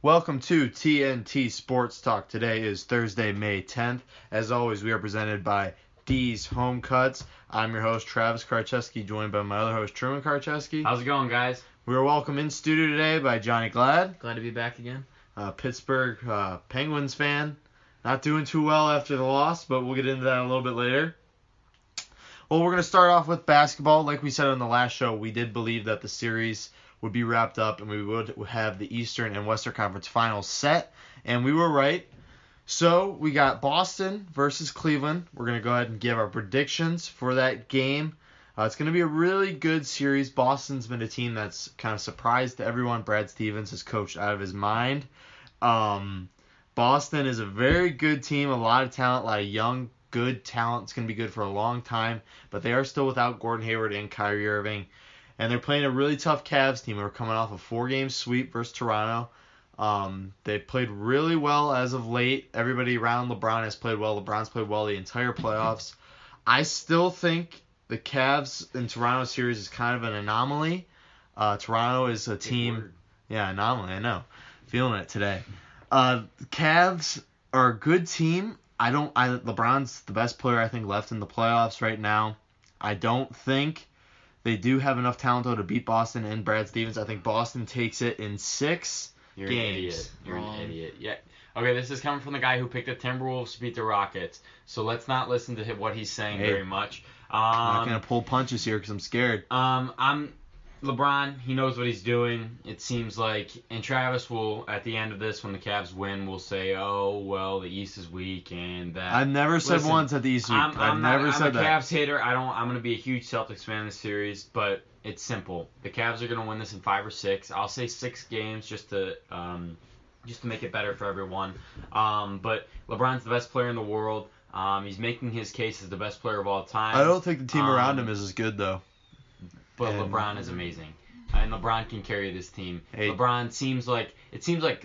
Welcome to TNT Sports Talk. Today is Thursday, May 10th. As always, we are presented by D's Home Cuts. I'm your host, Travis Karcheski, joined by my other host, Truman Karcheski. How's it going, guys? We are welcomed in studio today by Johnny Glad. Glad to be back again. Pittsburgh Penguins fan. Not doing too well after the loss, but we'll get into that a little bit later. Well, we're going to start off with basketball. Like we said on the last show, we did believe that the series would be wrapped up and we would have the Eastern and Western Conference Finals set, and we were right. So we got Boston versus Cleveland. We're going to go ahead and give our predictions for that game. It's going to be a really good series. Boston's been a team that's kind of surprised everyone. Brad Stevens has coached out of his mind. Boston is a very good team, a lot of talent, a lot of young, good talent. It's going to be good for a long time, but they are still without Gordon Hayward and Kyrie Irving. And they're playing a really tough Cavs team. We're coming off a 4-game sweep versus Toronto. They played really well as of late. Everybody around LeBron has played well. LeBron's played well the entire playoffs. I still think the Cavs and Toronto series is kind of an anomaly. Toronto is a team. Yeah, anomaly, I know. Feeling it today. The Cavs are a good team. LeBron's the best player, I think, left in the playoffs right now. I don't think they do have enough talent, though, to beat Boston and Brad Stevens. I think Boston takes it in 6 You're games. You're an idiot. Yeah. Okay, this is coming from the guy who picked the Timberwolves to beat the Rockets. So let's not listen to what he's saying very much. I'm not going to pull punches here because I'm scared. LeBron, he knows what he's doing, it seems like. And Travis will, at the end of this, when the Cavs win, will say, oh, well, the East is weak and that. I've never said once that the East is weak. I'm a Cavs hater. I'm going to be a huge Celtics fan in this series, but it's simple. The Cavs are going to win this in 5 or 6. I'll say 6 games just to make it better for everyone. But LeBron's the best player in the world. He's making his case as the best player of all time. I don't think the team around him is as good, though. But LeBron is amazing. And LeBron can carry this team. Hey. LeBron seems like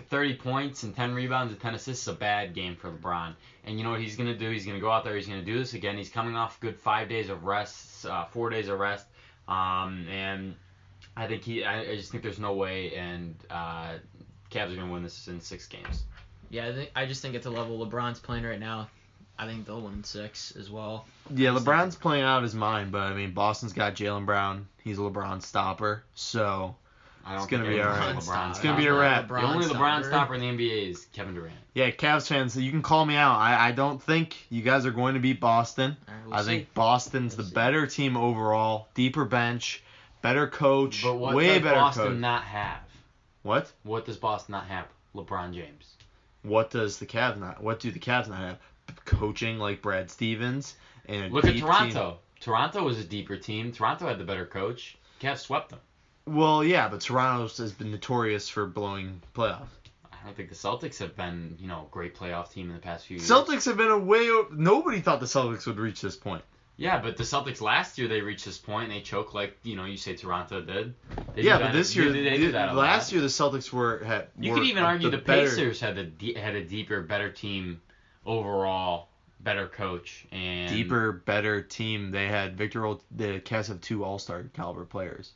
30 points and 10 rebounds and 10 assists is a bad game for LeBron. And you know what he's going to do? He's going to go out there. He's going to do this again. He's coming off a good 5 days of rest, 4 days of rest. And I just think there's no way. And Cavs are going to win this in 6 games. Yeah, I just think at the level LeBron's playing right now, I think they'll win 6 as well. Yeah, LeBron's playing out of his mind, but I mean, Boston's got Jaylen Brown. He's a LeBron stopper, so it's gonna be alright. It's gonna be a wrap. The only LeBron stopper in the NBA is Kevin Durant. Yeah, Cavs fans, you can call me out. I don't think you guys are going to beat Boston. We'll I think Boston's the better team overall, deeper bench, better coach, But what way does better Boston coach. not have? What? What does Boston not have? LeBron James. What do the Cavs not have? Coaching like Brad Stevens and Look at Toronto. Team. Toronto was a deeper team. Toronto had the better coach. Cavs swept them. Well, yeah, but Toronto has been notorious for blowing playoffs. I don't think the Celtics have been, a great playoff team in the past few years. Celtics have been nobody thought the Celtics would reach this point. Yeah, but the Celtics last year they reached this point and they choked like you say Toronto did. But this year, last year the Celtics were. You could even argue the better, Pacers had a deeper, better team overall, better coach and deeper, better team. They had the Cavs have 2 All-Star caliber players.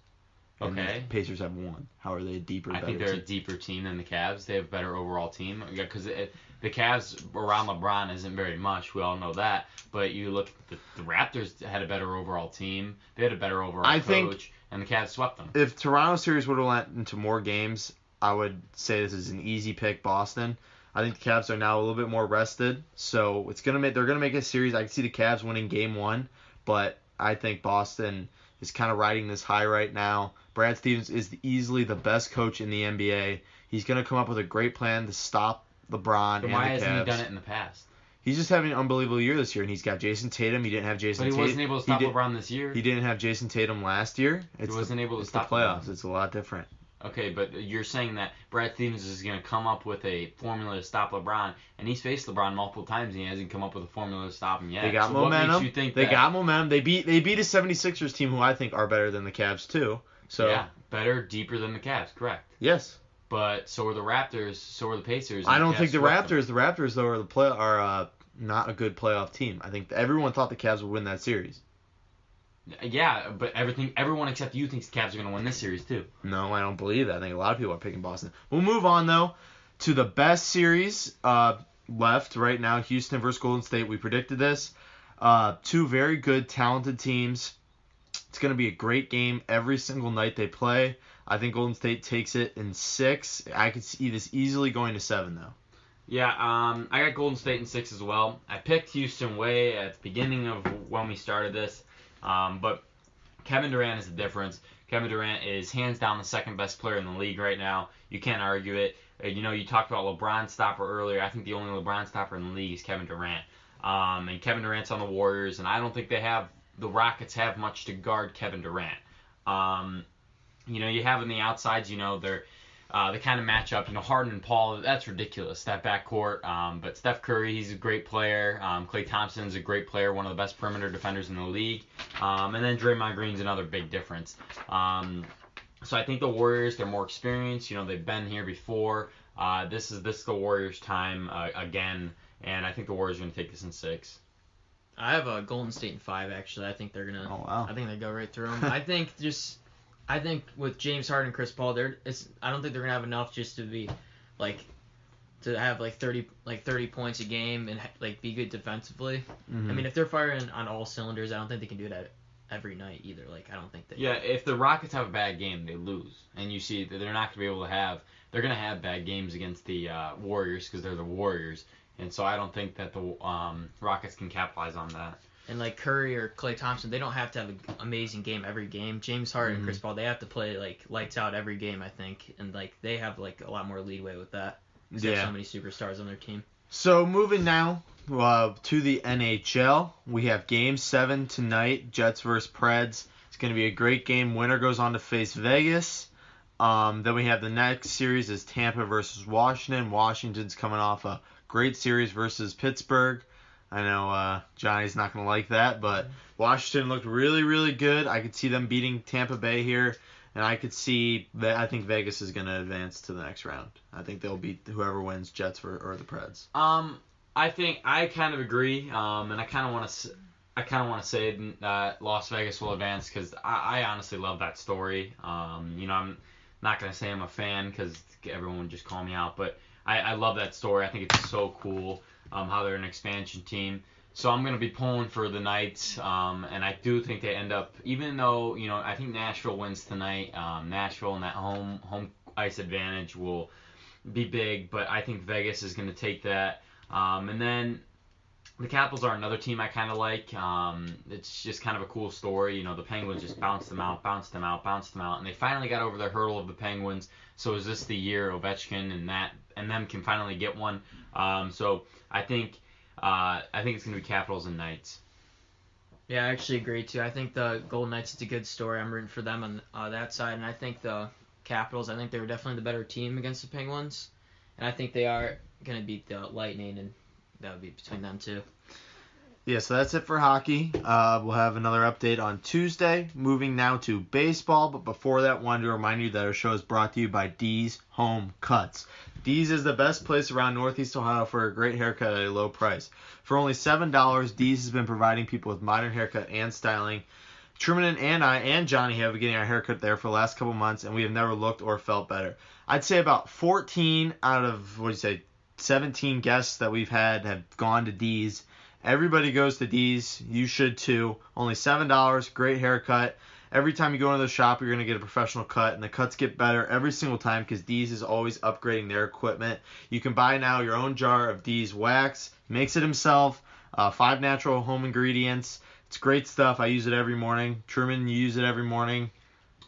And okay. The Pacers have 1. How are they a deeper? I think they're a deeper team than the Cavs. They have a better overall team. Yeah, because the Cavs around LeBron isn't very much. We all know that. But you look at the Raptors had a better overall team. They had a better overall coach, and the Cavs swept them. If Toronto series would have went into more games, I would say this is an easy pick, Boston. I think the Cavs are now a little bit more rested, so they're gonna make a series. I can see the Cavs winning game 1, but I think Boston is kind of riding this high right now. Brad Stevens is easily the best coach in the NBA. He's gonna come up with a great plan to stop LeBron and the Cavs. Why hasn't he done it in the past? He's just having an unbelievable year this year, and he's got Jason Tatum. He didn't have Jason Tatum. But he wasn't able to stop LeBron this year. He didn't have Jason Tatum last year. He wasn't able to stop the playoffs. LeBron. It's a lot different. Okay, but you're saying that Brad Stevens is going to come up with a formula to stop LeBron, and he's faced LeBron multiple times, and he hasn't come up with a formula to stop him yet. They got momentum. What makes you think got momentum. They beat a 76ers team who I think are better than the Cavs too. So yeah, better, deeper than the Cavs, correct. Yes. But so are the Raptors, so are the Pacers. I don't think the Raptors though are not a good playoff team. I think everyone thought the Cavs would win that series. Yeah, but everyone except you thinks the Cavs are going to win this series too. No, I don't believe that. I think a lot of people are picking Boston. We'll move on though. to the best series left right now, Houston versus Golden State. We predicted this. Two very good, talented teams. It's going to be a great game every single night they play. I think Golden State takes it in 6. I could see this easily going to 7, though. Yeah, I got Golden State in 6 as well. I picked Houston way at the beginning of when we started this, but Kevin Durant is the difference. Kevin Durant is hands down the second best player in the league right now. You can't argue it. You talked about LeBron stopper earlier. I think the only LeBron stopper in the league is Kevin Durant. And Kevin Durant's on the Warriors, and I don't think the Rockets have much to guard Kevin Durant. You have on the outsides, they're the kind of matchup, Harden and Paul, that's ridiculous, that backcourt. But Steph Curry, he's a great player. Klay Thompson's a great player, one of the best perimeter defenders in the league. And then Draymond Green's another big difference. So I think the Warriors, they're more experienced. They've been here before. This is the Warriors' time again, and I think the Warriors are going to take this in 6. I have a Golden State in 5, actually. I think they're going to. Oh, wow. I think they go right through them. I think with James Harden and Chris Paul, I don't think they're going to have enough just to be to have 30 points a game and be good defensively. Mm-hmm. I mean, if they're firing on all cylinders, I don't think they can do that every night either. I don't think they. Yeah, if the Rockets have a bad game, they lose, and you see that they're not going to be able to have. They're going to have bad games against the Warriors because they're the Warriors, and so I don't think that the Rockets can capitalize on that. And Curry or Klay Thompson, they don't have to have an amazing game every game. James Harden and Chris Paul, they have to play lights out every game, I think, and they have a lot more leeway with that. They have so many superstars on their team. So moving now to the NHL, we have Game 7 tonight, Jets versus Preds. It's going to be a great game. Winner goes on to face Vegas. Then we have the next series is Tampa versus Washington. Washington's coming off a great series versus Pittsburgh. I know Johnny's not going to like that, but Washington looked really, really good. I could see them beating Tampa Bay here, and I could see that. I think Vegas is going to advance to the next round. I think they'll beat whoever wins, Jets or the Preds. I think I kind of agree, and I kind of want to say that Las Vegas will advance because I honestly love that story. I'm not going to say I'm a fan because everyone would just call me out, but I love that story. I think it's so cool how they're an expansion team. So I'm going to be pulling for the Knights, and I do think they end up, even though, I think Nashville wins tonight. Nashville and that home ice advantage will be big, but I think Vegas is going to take that. And then the Capitals are another team I kind of like. It's just kind of a cool story. The Penguins just bounced them out, and they finally got over the hurdle of the Penguins. So is this the year Ovechkin and them can finally get one? So I think it's going to be Capitals and Knights. Yeah, I actually agree too. I think the Golden Knights is a good story. I'm rooting for them on that side, and I think the Capitals. I think they were definitely the better team against the Penguins, and I think they are going to beat the Lightning, and that would be between them two. Yeah, so that's it for hockey. We'll have another update on Tuesday. Moving now to baseball, but before that, wanted to remind you that our show is brought to you by D's Home Cuts. D's is the best place around Northeast Ohio for a great haircut at a low price. For only $7, D's has been providing people with modern haircut and styling. Truman and I and Johnny have been getting our haircut there for the last couple months, and we have never looked or felt better. I'd say about 14 out of, 17 guests that we've had have gone to D's. Everybody goes to D's. You should too. Only $7. Great haircut. Every time you go into the shop, you're going to get a professional cut, and the cuts get better every single time because D's is always upgrading their equipment. You can buy now your own jar of D's wax. He makes it himself. 5 natural home ingredients. It's great stuff. I use it every morning. Truman, you use it every morning.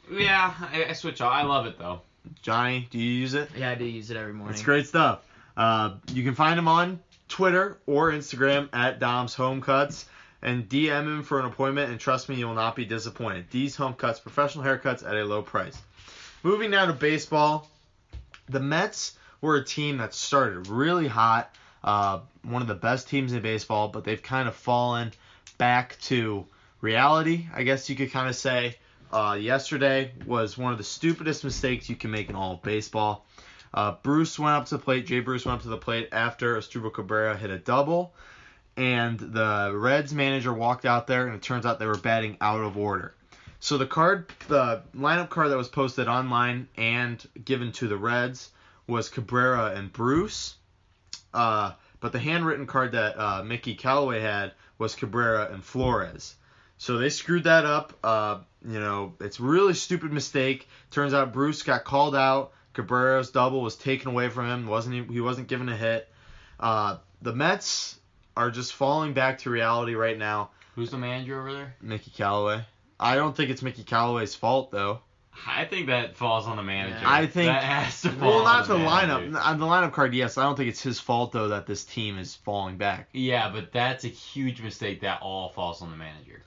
Yeah, I switch out. I love it though. Johnny, do you use it? Yeah, I do use it every morning. It's great stuff. You can find him on Twitter or Instagram at Dom's Home Cuts and DM him for an appointment, and trust me, you will not be disappointed. D's Home Cuts, professional haircuts at a low price. Moving now to baseball, the Mets were a team that started really hot, one of the best teams in baseball, but they've kind of fallen back to reality, I guess you could kind of say. Yesterday was one of the stupidest mistakes you can make in all of baseball. Bruce went up to the plate. Jay Bruce went up to the plate after Asdrubal Cabrera hit a double, and the Reds manager walked out there, and it turns out they were batting out of order. So the lineup card that was posted online and given to the Reds was Cabrera and Bruce. But the handwritten card that Mickey Callaway had was Cabrera and Flores. So they screwed that up. It's a really stupid mistake. Turns out Bruce got called out. Cabrera's double was taken away from him. He wasn't given a hit. The Mets are just falling back to reality right now. Who's the manager over there? Mickey Callaway. I don't think it's Mickey Callaway's fault, though. I think that falls on the manager. Yeah. I think that has to fall not on the manager. lineup. On the lineup card, yes. I don't think it's his fault though that this team is falling back. Yeah, but that's a huge mistake. That all falls on the manager.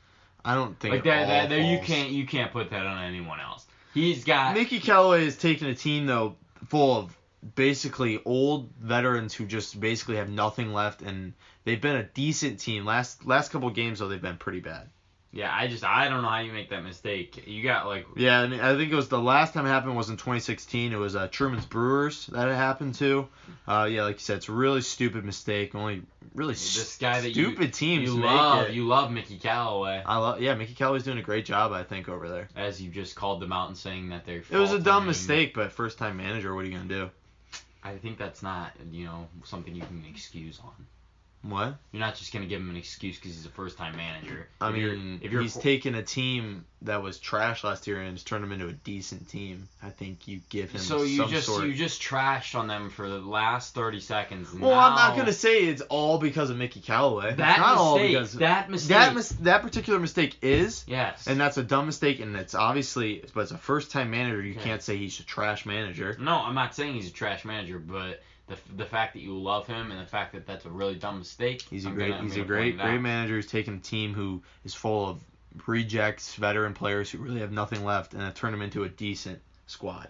I don't think like it that. falls. You can't put that on anyone else. He's got Mickey Callaway has taken a team though full of basically old veterans who just basically have nothing left, and they've been a decent team. Last couple of games though they've been pretty bad. Yeah, I don't know how you make that mistake. You got like Yeah, and I think it was the last time it happened was in 2016. It was Truman's Brewers that it happened to. Like you said, it's a really stupid mistake. Only really this guy that stupid teams you make love. it. You love Mickey Callaway. Mickey Callaway's doing a great job, I think, over there. As you just called them out and saying that they're. It was a dumb mistake, but first time manager, what are you gonna do? I think that's not something you can excuse on. What? You're not just going to give him an excuse because he's a first-time manager. If he's taken a team that was trash last year and just turned them into a decent team, I think you give him you just trashed on them for the last 30 seconds. Well, I'm not going to say it's all because of Mickey Callaway. That particular mistake is. Yes. And that's a dumb mistake, and it's obviously, but as a first-time manager, you can't say he's a trash manager. No, I'm not saying he's a trash manager, but the fact that you love him and the fact that that's a really dumb mistake. He's a great manager who's taken a team who is full of rejects, veteran players who really have nothing left, and turned them into a decent squad.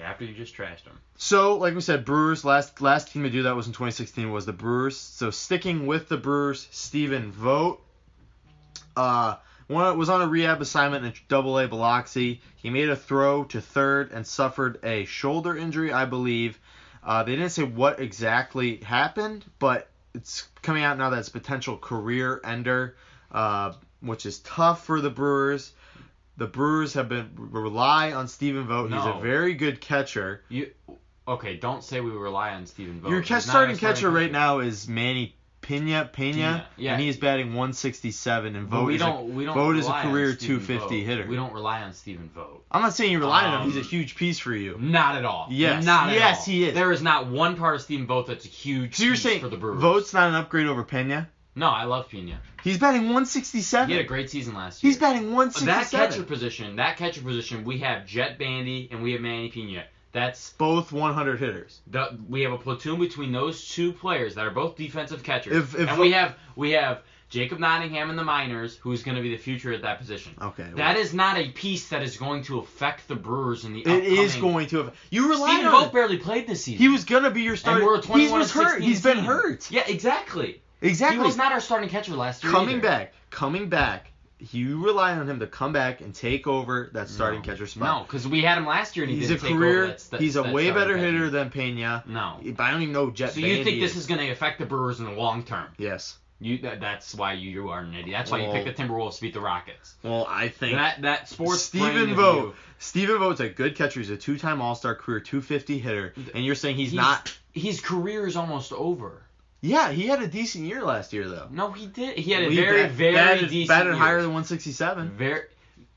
After you just trashed them. So, like we said, Brewers, last team to do that was in 2016 was the Brewers. So sticking with the Brewers, Stephen Vogt was on a rehab assignment in AA Biloxi. He made a throw to third and suffered a shoulder injury, I believe. They didn't say what exactly happened, but it's coming out now that it's a potential career ender, which is tough for the Brewers. The Brewers have been rely on Stephen Vogt. He's a very good catcher. Don't say we rely on Stephen Vogt. Your starting catcher right now is Manny Pena, yeah. And he's batting 167, and Vogt is a career 250 hitter. We don't rely on Stephen Vogt. I'm not saying you rely on him. He's a huge piece for you. Not at all. Yes. Not at all. He is. There is not one part of Stephen Vogt that's a huge So you're piece saying for the Brewers. Vogt's not an upgrade over Pena? No, I love Pena. He's batting 167. He had a great season last year. He's batting 167. That catcher position, we have Jet Bandy and we have Manny Pena. That's both 100 hitters. We have a platoon between those two players that are both defensive catchers. We have Jacob Nottingham in the minors, who's going to be the future at that position. Okay. That is not a piece that is going to affect the Brewers in the upcoming. It is going to. You relied Stephen on Vogt barely played this season. He was going to be your starter. And we're a 21 He was hurt. He's been hurt. Yeah, exactly. He was not our starting catcher last year. Coming back. You rely on him to come back and take over that starting catcher spot. No, because we had him last year and he's didn't a take career. over He's a way better hitter than Pena. No, but I don't even know Jet. So you think this is going to affect the Brewers in the long term? Yes. That's why you are an idiot. That's why you picked the Timberwolves to beat the Rockets. Well, I think that sports. Stephen Vogt's a good catcher. He's a two-time All-Star, career 250 hitter, and you're saying he's not. His career is almost over. Yeah, he had a decent year last year, though. No, he did. He had a very decent year. Batted higher than 167.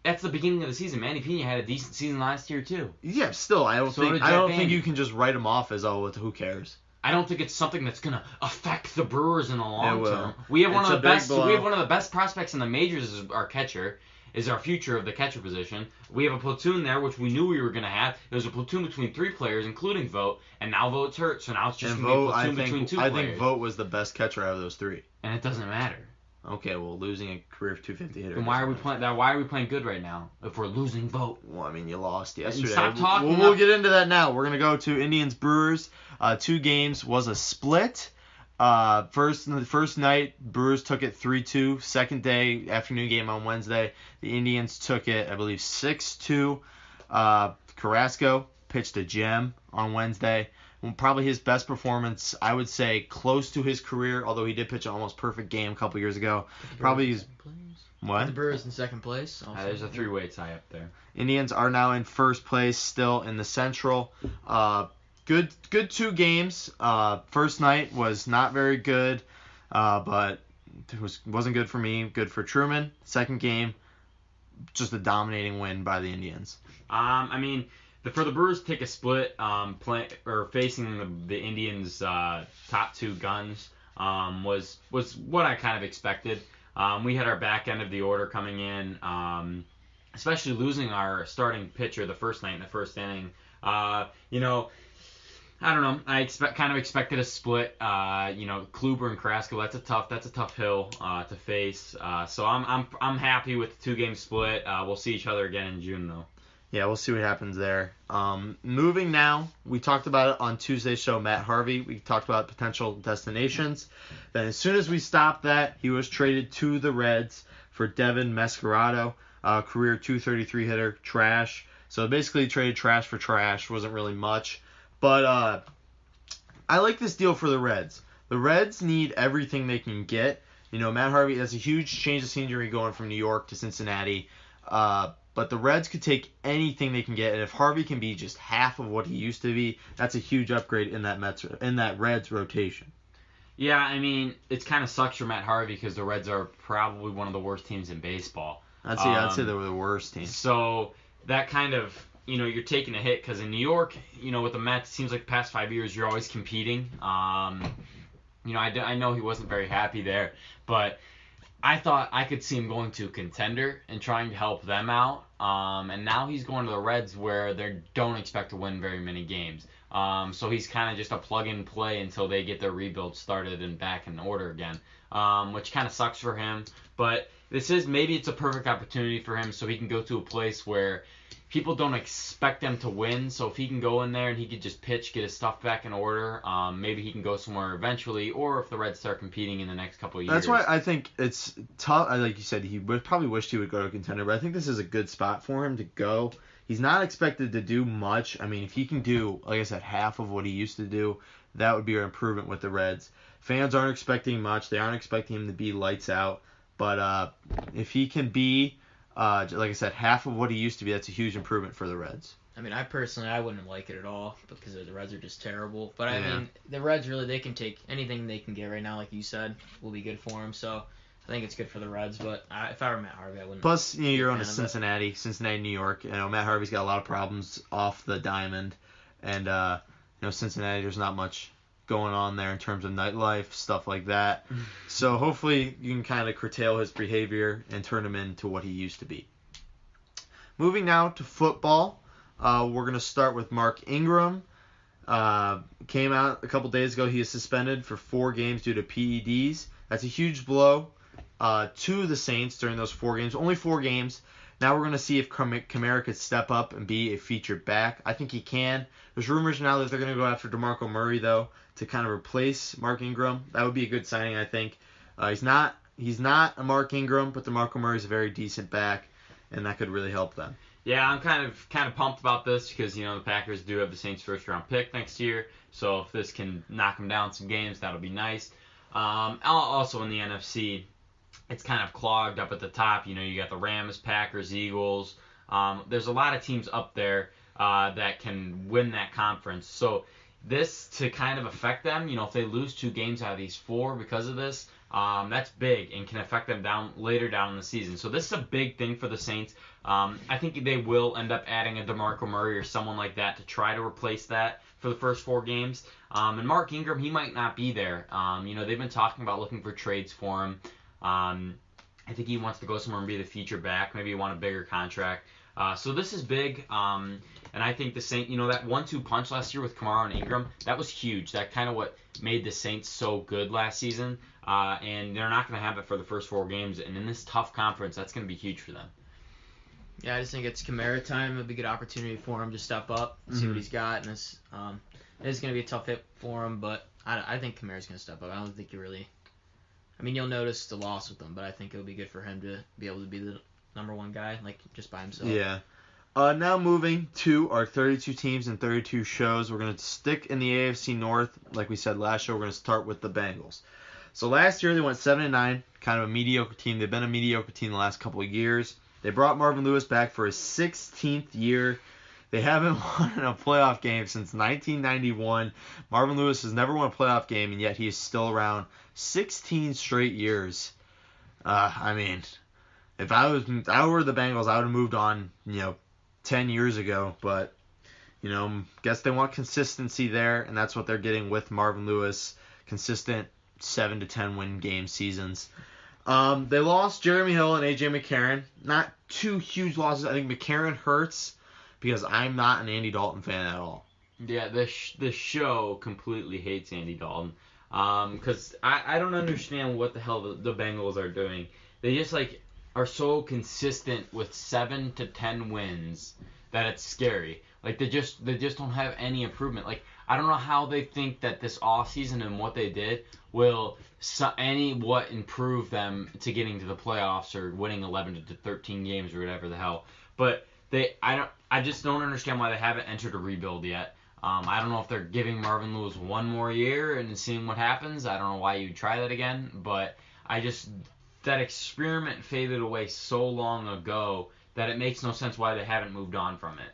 That's the beginning of the season. Manny Pena had a decent season last year too. Yeah, still, I don't think you can just write him off as who cares. I don't think it's something that's gonna affect the Brewers in the long term. We have one of the best prospects in the majors as our catcher. Is our future of the catcher position. We have a platoon there, which we knew we were going to have. It was a platoon between three players, including Vogt, and now Vogt's hurt, so now it's just going to be a platoon between two players. I think Vogt was the best catcher out of those three. And it doesn't matter. Okay, well, losing a career 250 hitter. Then why are we playing good right now if we're losing Vogt? Well, I mean, you lost yesterday. Stop talking. We'll get into that now. We're going to go to Indians Brewers. 2 games was a split. First night, Brewers took it 3-2. Second day, afternoon game on Wednesday, the Indians took it, I believe, 6-2. Carrasco pitched a gem on Wednesday. Probably his best performance, I would say, close to his career, although he did pitch an almost perfect game a couple years ago. Probably his... What? The Brewers in second place. There's a 3-way tie up there. Indians are now in first place, still in the Central. good 2 games. First night was not very good, but it wasn't good for me. Good for Truman. Second game, just a dominating win by the Indians. I mean, for the Brewers to take a split, facing the Indians' top 2 guns was what I kind of expected. We had our back end of the order coming in, especially losing our starting pitcher the first night in the first inning. I don't know. I expected a split. Kluber and Carrasco. That's a tough hill to face. So I'm happy with the 2-game split. We'll see each other again in June though. Yeah, we'll see what happens there. Moving now, we talked about it on Tuesday's show, Matt Harvey. We talked about potential destinations. Then as soon as we stopped that, he was traded to the Reds for Devin Mascherano, career .233 hitter, trash. So basically traded trash for trash. Wasn't really much. But I like this deal for the Reds. The Reds need everything they can get. Matt Harvey has a huge change of scenery going from New York to Cincinnati. But the Reds could take anything they can get, and if Harvey can be just half of what he used to be, that's a huge upgrade in that Reds rotation. Yeah, I mean, it kind of sucks for Matt Harvey because the Reds are probably one of the worst teams in baseball. I'd say they were the worst team. So that kind of, you're taking a hit because in New York, with the Mets, it seems like the past 5 years you're always competing. I know he wasn't very happy there, but I thought I could see him going to a contender and trying to help them out. And now he's going to the Reds where they don't expect to win very many games. So he's kind of just a plug and play until they get their rebuild started and back in order again, which kind of sucks for him. But maybe it's a perfect opportunity for him so he can go to a place where people don't expect him to win. So if he can go in there and he could just pitch, get his stuff back in order, maybe he can go somewhere eventually, or if the Reds start competing in the next couple of years. That's why I think it's tough. Like you said, he probably wished he would go to a contender, but I think this is a good spot for him to go. He's not expected to do much. I mean, if he can do, like I said, half of what he used to do, that would be an improvement with the Reds. Fans aren't expecting much. They aren't expecting him to be lights out. But if he can be, like I said, half of what he used to be, that's a huge improvement for the Reds. I mean, I wouldn't like it at all because the Reds are just terrible. But I mean, the Reds really, they can take anything they can get right now, like you said, will be good for them. So I think it's good for the Reds. But if I were Matt Harvey, I wouldn't. Plus, you're on to Cincinnati, New York. Matt Harvey's got a lot of problems off the diamond, and Cincinnati, there's not much going on there in terms of nightlife, stuff like that. So hopefully you can kind of curtail his behavior and turn him into what he used to be. Moving now to football, we're going to start with Mark Ingram. Came out a couple days ago. He is suspended for 4 games due to PEDs. That's a huge blow to the Saints during those 4 games. Only 4 games. Now we're going to see if Kamara could step up and be a featured back. I think he can. There's rumors now that they're going to go after DeMarco Murray, though, to kind of replace Mark Ingram. That would be a good signing, I think. He's not a Mark Ingram, but DeMarco Murray's a very decent back, and that could really help them. Yeah, I'm kind of pumped about this because, the Packers do have the Saints' first-round pick next year. So if this can knock them down some games, that'll be nice. Also in the NFC, it's kind of clogged up at the top. You got the Rams, Packers, Eagles. There's a lot of teams up there that can win that conference. So this to kind of affect them, if they lose 2 games out of these 4 because of this, that's big and can affect them later down in the season. So this is a big thing for the Saints. I think they will end up adding a DeMarco Murray or someone like that to try to replace that for the first 4 games. And Mark Ingram, he might not be there. They've been talking about looking for trades for him. I think he wants to go somewhere and be the feature back. Maybe he want a bigger contract. So this is big. And I think the Saints, that 1-2 punch last year with Kamara and Ingram, that was huge. That kind of what made the Saints so good last season. And they're not going to have it for the first 4 games. And in this tough conference, that's going to be huge for them. Yeah, I just think it's Kamara time. It'll be a good opportunity for him to step up and see what he's got. And it's going to be a tough hit for him, but I think Kamara's going to step up. I don't think you'll notice the loss with him, but I think it'll be good for him to be able to be the number 1 guy, just by himself. Yeah. Now moving to our 32 teams and 32 shows. We're going to stick in the AFC North. Like we said last show, we're going to start with the Bengals. So last year they went 7-9, kind of a mediocre team. They've been a mediocre team the last couple of years. They brought Marvin Lewis back for his 16th year. They haven't won a playoff game since 1991. Marvin Lewis has never won a playoff game, and yet he is still around 16 straight years. I mean, if I were the Bengals, I would have moved on, 10 years ago. But, guess they want consistency there, and that's what they're getting with Marvin Lewis. Consistent 7 to 10 win game seasons. They lost Jeremy Hill and AJ McCarron. Not two huge losses. I think McCarron hurts because I'm not an Andy Dalton fan at all. Yeah, the show completely hates Andy Dalton. Because I don't understand what the hell the Bengals are doing. They just are so consistent with 7 to 10 wins that it's scary. They just don't have any improvement. I don't know how they think that this offseason and what they did will improve them to getting to the playoffs or winning 11 to 13 games or whatever the hell. But I just don't understand why they haven't entered a rebuild yet. I don't know if they're giving Marvin Lewis one more year and seeing what happens. I don't know why you'd try that again, but that experiment faded away so long ago that it makes no sense why they haven't moved on from it.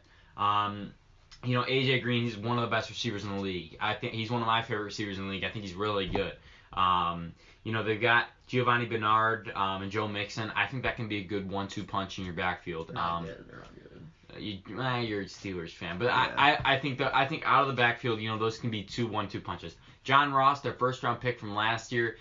AJ Green, he's one of the best receivers in the league. I think he's one of my favorite receivers in the league. I think he's really good. They've got Giovanni Bernard and Joe Mixon. I think that can be a good 1-2 punch in your backfield. They're not good. You're a Steelers fan, but Yeah. I think out of the backfield, those can be 1-2 punches. John Ross, their first round pick from last year,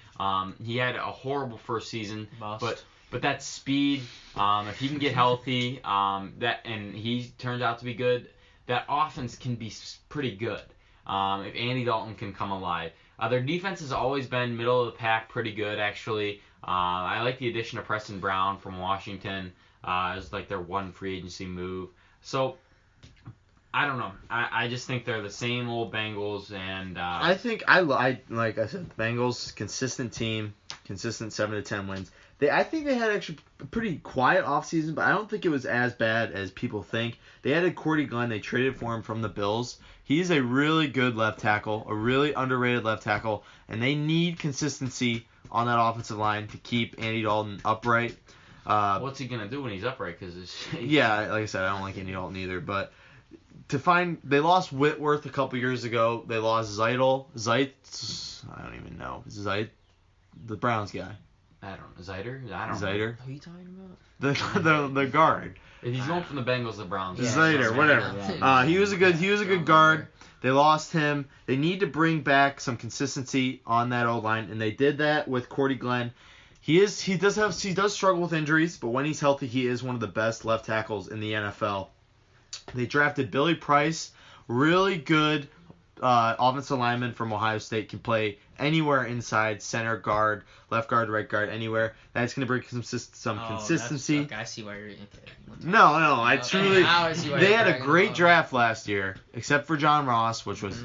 he had a horrible first season, Bust. but that speed, if he can get healthy, and he turns out to be good, that offense can be pretty good. If Andy Dalton can come alive, their defense has always been middle of the pack, pretty good actually. I like the addition of Preston Brown from Washington as their one free agency move. So, I don't know. I just think they're the same old Bengals, and I think like I said, the Bengals, consistent team, consistent 7 to 10 wins. I think they had actually a pretty quiet offseason, but I don't think it was as bad as people think. They added Cordy Glenn. They traded for him from the Bills. He's a really good left tackle, a really underrated left tackle, and they need consistency on that offensive line to keep Andy Dalton upright. What's he gonna do when he's upright? Yeah, like I said, I don't like Andy Dalton either. But they lost Whitworth a couple years ago. They lost Zeitz. I don't even know. The Browns guy. I don't know. Zider? I don't know. Zider. Who are you talking about? The guard. If he's going from the Bengals to the Browns. Yeah, Zider, whatever. He was a good guard. They lost him. They need to bring back some consistency on that O-line, and they did that with Cordy Glenn. He does struggle with injuries, but when he's healthy, he is one of the best left tackles in the NFL. They drafted Billy Price, really good offensive lineman from Ohio State, can play anywhere inside, center guard, left guard, right guard, anywhere. That's going to bring some consistency. I see why you're. No, I truly. I see why They you're had a bragging great about. draft last year, except for John Ross, which was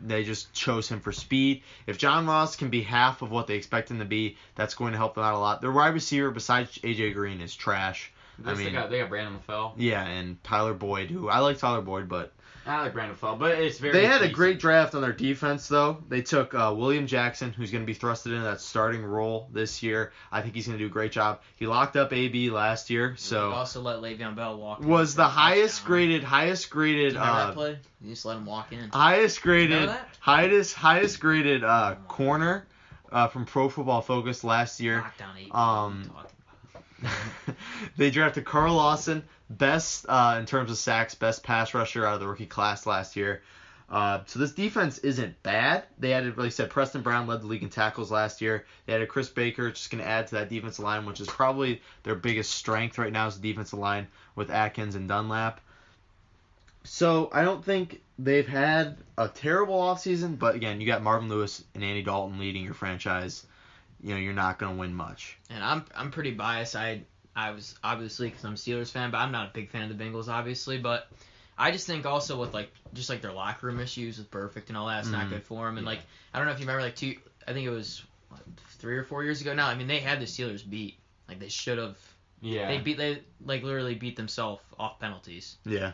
they just chose him for speed. If John Ross can be half of what they expect him to be, that's going to help them out a lot. Their wide receiver, besides AJ Green, is trash. They got Brandon LaFell. Yeah, and Tyler Boyd, who I like Tyler Boyd, but I like Brandon LaFell, but it's very. they had a decent. great draft on their defense, though. They took William Jackson, who's going to be thrusted into that starting role this year. I think he's going to do a great job. He locked up AB last year, so They also let Le'Veon Bell walk. was in the for a highest touchdown. graded. Do you remember that play? You just let him walk in. Highest graded, Remember that? highest graded corner from Pro Football Focus last year. Lockdown 8. What are you talking about? They drafted Carl Lawson, best in terms of sacks, best pass rusher out of the rookie class last year. So this defense isn't bad. They added, like I said, Preston Brown led the league in tackles last year. They added Chris Baker, just going to add to that defensive line, which is probably their biggest strength right now is the defensive line with Atkins and Dunlap. So I don't think they've had a terrible offseason, but again, you got Marvin Lewis and Andy Dalton leading your franchise. You're not going to win much. And I'm pretty biased. I was obviously because I'm a Steelers fan, but I'm not a big fan of the Bengals, obviously. But I just think also with just their locker room issues with Perfect and all that, it's not good for them. And I don't know if you remember I think it was 3 or 4 years ago now. I mean, they had the Steelers beat. They should have. Yeah. They literally beat themselves off penalties. Yeah.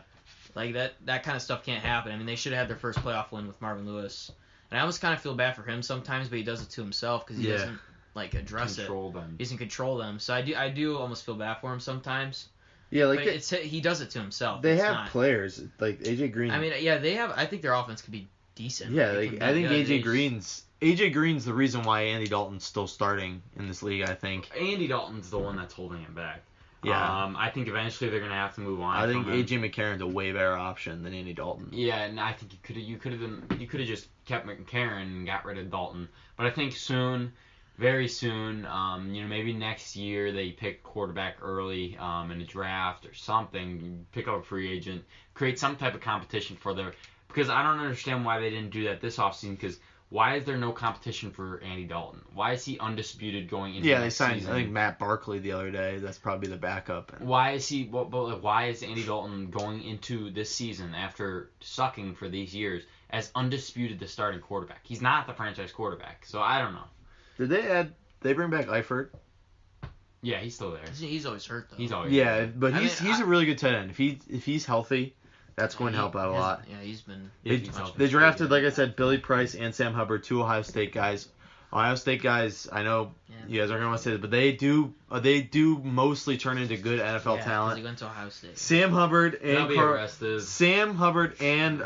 That kind of stuff can't happen. I mean, they should have had their first playoff win with Marvin Lewis. And I almost kind of feel bad for him sometimes, but he does it to himself because he doesn't address Control it. them. He doesn't control them. So I do almost feel bad for him sometimes. Yeah, But he does it to himself. They It's have not, players like AJ Green. I mean, yeah, they have. I think their offense could be decent. Yeah, It like, could be I think good. AJ Green's the reason why Andy Dalton's still starting in this league. I think. Andy Dalton's the one that's holding him back. Yeah. I think eventually they're gonna have to move on. I think from him. AJ McCarron's a way better option than Andy Dalton. Yeah, and I think you could have just kept McCarron and got rid of Dalton. But I think soon, very soon, maybe next year they pick quarterback early in a draft or something. Pick up a free agent, create some type of competition for their. Because I don't understand why they didn't do that this offseason. Because why is there no competition for Andy Dalton? Why is he undisputed going into they next signed season? I think Matt Barkley the other day. That's probably the backup. Why is he? Why is Andy Dalton going into this season after sucking for these years as undisputed the starting quarterback? He's not the franchise quarterback, so I don't know. Did they bring back Eifert? Yeah, he's still there. He's always hurt though. He's always hurt. But he's a really good tight end. If he's healthy, that's going to help out a lot. Yeah, he's been. They drafted, like I said, Billy Price and Sam Hubbard, 2 Ohio State guys. Ohio State guys, I know you guys aren't going to want to say this, but they do mostly turn into good NFL talent. He went to Ohio State. Sam Hubbard and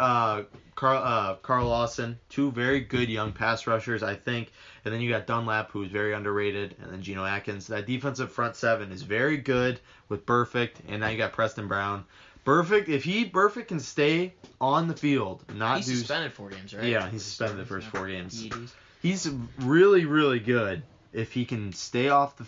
Carl Lawson, 2 very good young pass rushers, I think. And then you got Dunlap, who's very underrated, and then Geno Atkins. That defensive front 7 is very good with Burfict, and now you got Preston Brown. Burfict can stay on the field, He's suspended 4 games, right? Yeah, he's suspended the first 4 games. He's really, really good if he can stay off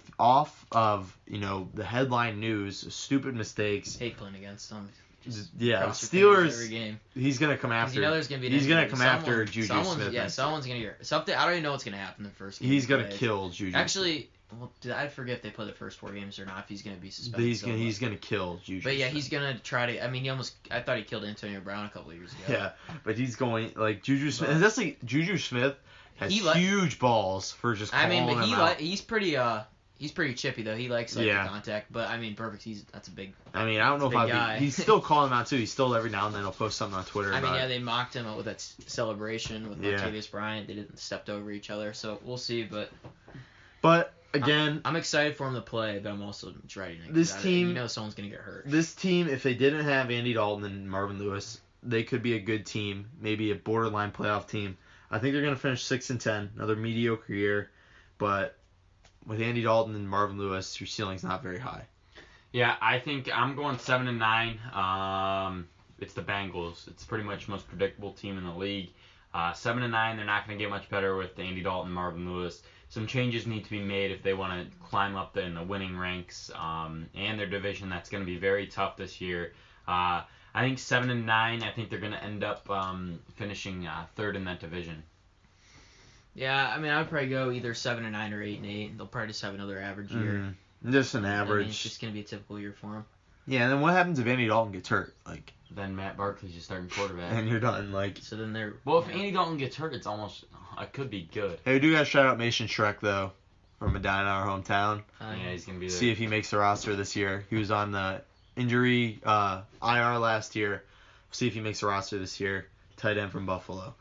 of the headline news, stupid mistakes. Hate playing against them. Steelers. Every game. He's gonna come after. There's gonna be. He's gonna come after Juju Smith. Yeah, someone's gonna get something. I don't even know what's gonna happen in the first game. He's gonna kill Juju. Actually, I forget if they play the first 4 games or not. If he's gonna be suspended. He's gonna kill Juju. But yeah, he's gonna try to. I mean, I thought he killed Antonio Brown a couple of years ago. Yeah, but he's going like Juju Smith. And that's like Juju Smith has huge balls for just. He's pretty chippy though. He likes the contact, but I mean, perfect. That's a big. I mean, I don't know if I'd be. He's still calling him out too. He's still every now and then he'll post something on Twitter. They mocked him with that celebration with Latavius Bryant. They didn't stepped over each other, so we'll see. But again, I'm excited for him to play, but I'm also dreading it. This team, someone's gonna get hurt. This team, if they didn't have Andy Dalton and Marvin Lewis, they could be a good team, maybe a borderline playoff team. I think they're gonna finish 6-10, another mediocre year, but. With Andy Dalton and Marvin Lewis, your ceiling's not very high. Yeah, I think I'm going 7-9. It's the Bengals. It's pretty much the most predictable team in the league. 7-9. They're not going to get much better with Andy Dalton, Marvin Lewis. Some changes need to be made if they want to climb up in the winning ranks and their division. That's going to be very tough this year. I think 7-9. I think they're going to end up finishing 3rd in that division. Yeah, I mean, I would probably go either 7-9 or 8-8. They'll probably just have another average year. Mm-hmm. Just an average. It's just gonna be a typical year for them. Yeah, and then what happens if Andy Dalton gets hurt? Then Matt Barkley's your starting quarterback. And you're done. So then they're. Well, if Andy Dalton gets hurt, it could be good. Hey, we do gotta shout out Mason Shrek though, from Medina, our hometown. Yeah, he's gonna be there. See if he makes the roster this year. He was on the injury IR last year. See if he makes the roster this year. Tight end from Buffalo.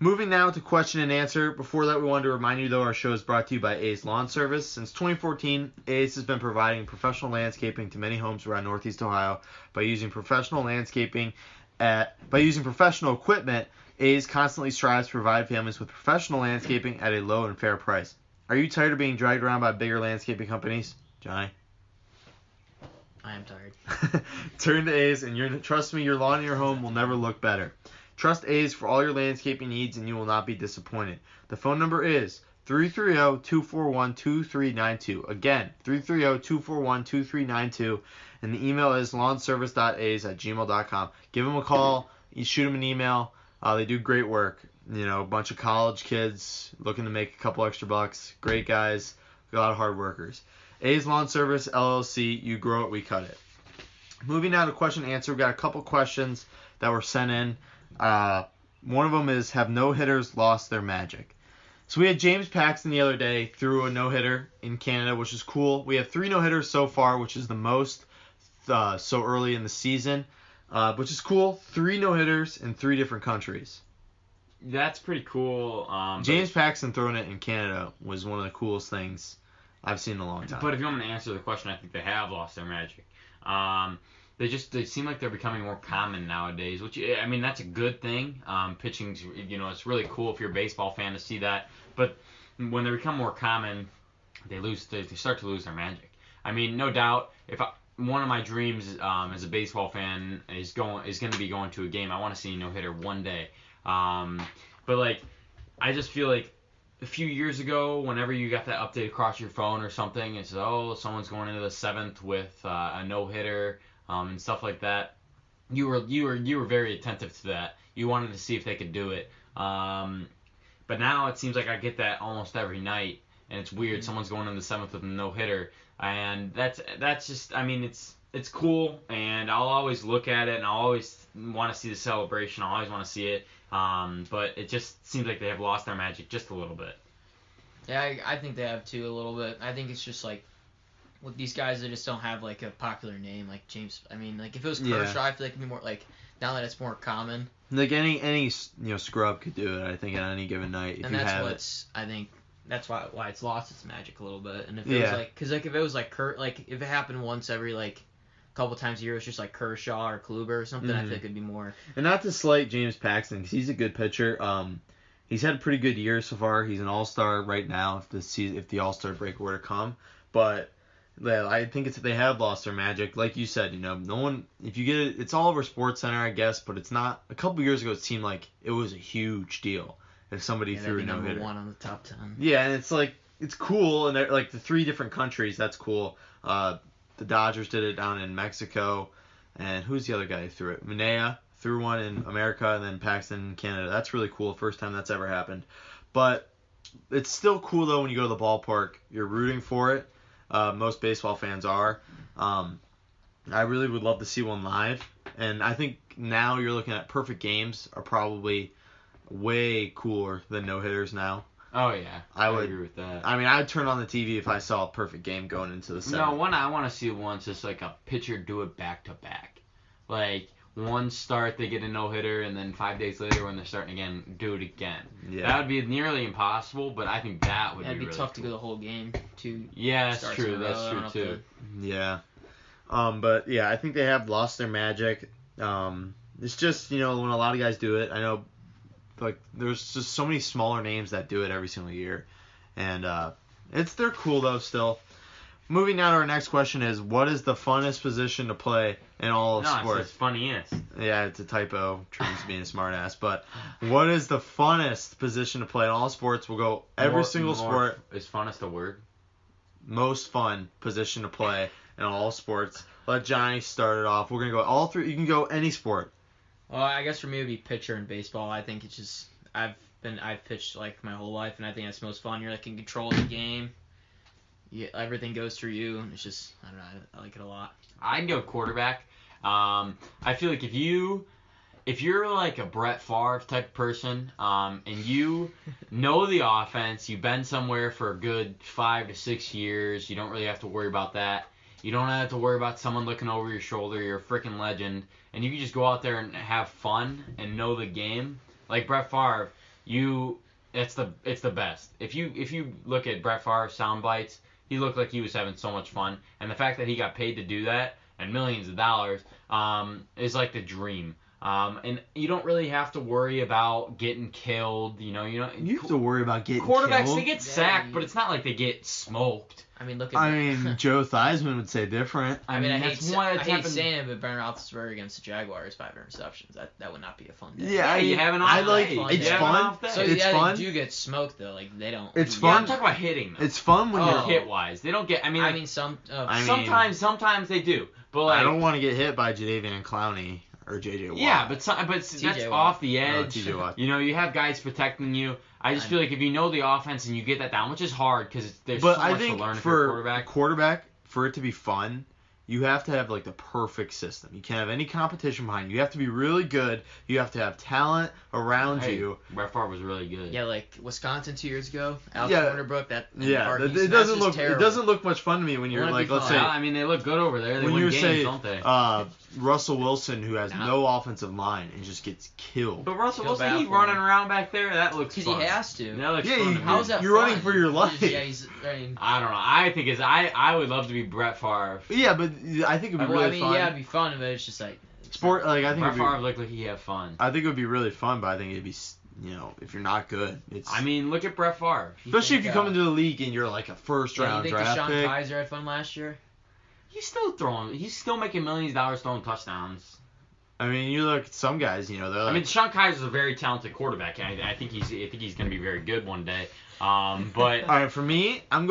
Moving now to question and answer. Before that, we wanted to remind you, though, our show is brought to you by A's Lawn Service. Since 2014, A's has been providing professional landscaping to many homes around Northeast Ohio. By using professional equipment, A's constantly strives to provide families with professional landscaping at a low and fair price. Are you tired of being dragged around by bigger landscaping companies? Johnny? I am tired. Turn to A's, and trust me, your lawn and your home will never look better. Trust A's for all your landscaping needs, and you will not be disappointed. The phone number is 330-241-2392. Again, 330-241-2392. And the email is lawnservice.a's@gmail.com. Give them a call. You shoot them an email. They do great work. A bunch of college kids looking to make a couple extra bucks. Great guys. A lot of hard workers. A's Lawn Service, LLC. You grow it, we cut it. Moving now to question and answer. We've got a couple questions that were sent in. One of them is, have no-hitters lost their magic? So we had James Paxton the other day threw a no-hitter in Canada, which is cool. We have 3 no-hitters so far, which is the most so early in the season, which is cool. 3 no-hitters in 3 different countries. That's pretty cool. James Paxton throwing it in Canada was one of the coolest things I've seen in a long time. But if you want me to answer the question, I think they have lost their magic. They seem like they're becoming more common nowadays, which, I mean, that's a good thing. Pitching's, it's really cool if you're a baseball fan to see that. But when they become more common, they start to lose their magic. I mean, no doubt, one of my dreams as a baseball fan is going to be going to a game. I want to see a no-hitter one day. But like, I just feel like a few years ago, whenever you got that update across your phone or something, it says, oh, someone's going into the 7th with a no-hitter and stuff like that. You were very attentive to that. You wanted to see if they could do it. But now it seems like I get that almost every night, and it's weird. Someone's going in the 7th with a no-hitter, and that's just, I mean, it's cool, and I'll always look at it, and I'll always want to see the celebration. I always want to see it. But it just seems like they have lost their magic just a little bit. Yeah, I think they have too a little bit. I think it's just like with these guys, they just don't have like a popular name like James. I mean, like if it was Kershaw, I feel like it'd be more like now that it's more common. Like any scrub could do it. I think on any given night if and you that's have what's I think that's why it's lost its magic a little bit. And if it was like, because like if it was like if it happened once every like couple times a year, it's just like Kershaw or Kluber or something. I think it'd be more. And not to slight James Paxton, because he's a good pitcher. He's had a pretty good year so far. He's an all-star right now if the all-star break were to come. But I think they have lost their magic. Like you said, no one. If you get it, it's all over SportsCenter, I guess. But it's not. A couple years ago, it seemed like it was a huge deal if somebody threw a no-hitter. Number 1 on the top 10. Yeah, and it's like it's cool, and they're like the 3 different countries. That's cool. The Dodgers did it down in Mexico, and who's the other guy who threw it? Minea threw one in America, and then Paxton in Canada. That's really cool. First time that's ever happened. But it's still cool, though, when you go to the ballpark. You're rooting for it. Most baseball fans are. I really would love to see one live. And I think now you're looking at perfect games are probably way cooler than no-hitters now. Oh, yeah. I would agree with that. I mean, I'd turn on the TV if I saw a perfect game going into the 7th. No, one I want to see once is like a pitcher do it back-to-back. Like, one start, they get a no-hitter, and then 5 days later when they're starting again, do it again. Yeah. That would be nearly impossible, but I think that would be really tough cool. to go the whole game. Yeah, that's true. That's true, too. Yeah. But, yeah, I think they have lost their magic. It's just, when a lot of guys do it, I know, like, there's just so many smaller names that do it every single year. And they're cool, though, still. Moving now to our next question is, what is the funnest position to play in all of sports? It's funniest. Yeah, it's a typo. Train's being a smartass. But what is the funnest position to play in all sports? We'll go every single sport. Is funnest a word? Most fun position to play in all sports. Let Johnny start it off. We're going to go all 3. You can go any sport. Well, I guess for me it would be pitcher in baseball. I think it's just I've pitched like my whole life, and I think that's the most fun. You're like in control of the game. Everything goes through you, and it's just I don't know. I like it a lot. I'd go quarterback. I feel like if you're like a Brett Favre type person, and you know the offense, you've been somewhere for a good 5 to 6 years, you don't really have to worry about that. You don't have to worry about someone looking over your shoulder. You're a freaking legend. And you can just go out there and have fun and know the game. Like Brett Favre, it's the best. If you look at Brett Favre sound bites, he looked like he was having so much fun. And the fact that he got paid to do that and millions of dollars is like the dream. And you don't really have to worry about getting killed. You have to worry about getting quarterbacks, killed. They get sacked, but it's not like they get smoked. I mean, Joe Theismann would say different. I hate saying it, but Ben Roethlisberger against the Jaguars, 5 interceptions. That would not be a fun day. Yeah, you have an off day. It's fun. So it's fun. They do get smoked though. Like they don't. It's fun. Yeah, I'm talking about hitting though. It's fun when you're hit wise. They don't get. Sometimes they do. But like, I don't want to get hit by Jadeveon and Clowney or J.J. Watt. Yeah, but that's off the edge. T.J. Watt. You have guys protecting you. I just feel like if you know the offense and you get that down, which is hard because there's so much to learn for a quarterback. For it to be fun, you have to have like the perfect system. You can't have any competition behind you. You have to be really good. You have to have talent around you. Brett Favre was really good. Yeah, like Wisconsin 2 years ago, Alex Yeah. Warnerbrook. It doesn't look much fun to me when you're like, let's say, I mean, they look good over there. They when win you games, say don't they? Russell Wilson, who has no offensive line and just gets killed. But Russell Feel Wilson, bad he's for running him. around back there. That looks Because fun. he has to. That looks Yeah, fun to me. How's that You're fun? running for your life. Yeah, he's running. I don't know. I think I would love to be Brett Favre. Yeah, but I think it'd be really fun. Yeah, it'd be fun, but it's just like Sport, like I think Brett it'd be, Favre looked like he had fun. I think it would be really fun, but I think it'd be, if you're not good, it's. I mean, look at Brett Favre. Especially if you come into the league and you're like a first round you draft think pick. Deshaun Kaiser had fun last year? He's still making millions of dollars throwing touchdowns. I mean, you look at some guys, they're like. I mean, Deshaun Kaiser's a very talented quarterback, and I think he's going to be very good one day. But all right, for me, I'm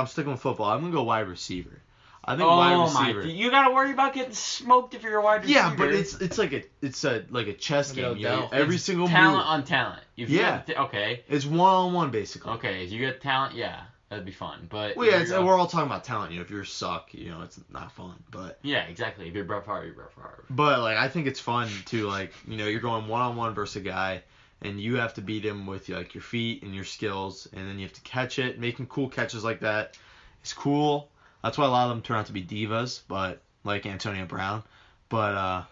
sticking with football. I'm gonna go wide receiver. I think wide receiver. You got to worry about getting smoked if you're a wide receiver. Yeah, but it's like a chess Look at game. Odell. Every It's single talent move. on talent. If Yeah. Okay. It's 1-on-1 basically. Okay. If you get talent, yeah, that'd be fun. But Well, yeah, we're all talking about talent. If you're suck, it's not fun. But yeah, exactly. If you're Brett Favre, you're Brett Favre. But like I think it's fun to you're going 1-on-1 versus a guy, and you have to beat him with like your feet and your skills, and then you have to catch it. Making cool catches like that is cool. That's why a lot of them turn out to be divas, but like Antonio Brown. But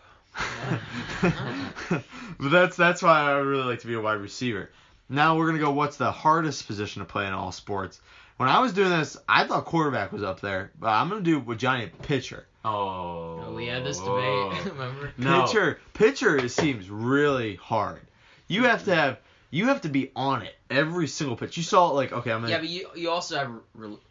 but that's why I really like to be a wide receiver. Now we're gonna go. What's the hardest position to play in all sports? When I was doing this, I thought quarterback was up there, but I'm gonna do with Johnny pitcher. Oh. We had this debate. Remember? No. Pitcher seems really hard. You have to be on it every single pitch. You saw I'm gonna. Yeah, but you also have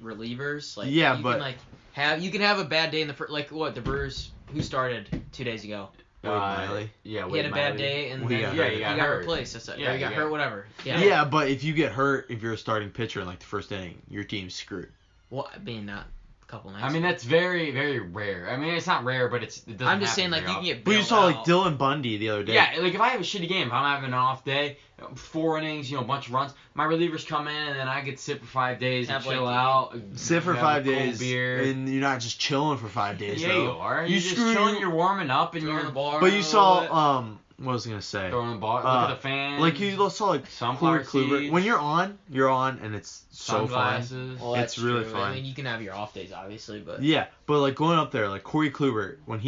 relievers. Like Yeah, you but you can have a bad day in the first. Like what the Brewers who started 2 days ago. Wade Miley. Yeah, He had a bad day and then he got hurt. replaced. That's it. Yeah, Or he got hurt. Whatever. Yeah, but if you get hurt, if you're a starting pitcher in the first inning, your team's screwed. Well, I mean, not a couple nights. I mean, that's very, very rare. I mean, it's not rare, but it doesn't. I'm just saying, happen like, very you can often. get. But you bailed saw out. Dylan Bundy the other day. Yeah, like if I have a shitty game, if I'm having an off day, 4 innings, a bunch of runs, my relievers come in and then I get to sit for 5 days and chill out. Sit for have 5 a cold days, beer. and you're not just chilling for 5 days. Yeah, though. you are. You're just chilling. You're warming up and Throwing you're the ball. But you around a saw little bit. what was I gonna say? throwing the ball. Look at the fans. Like you saw sunflower Corey Kluber. seeds. When you're on, and it's so fun. sunglasses. Well, that's it's really true. fun. I mean, you can have your off days, obviously, but Yeah, but going up there, Corey Kluber, when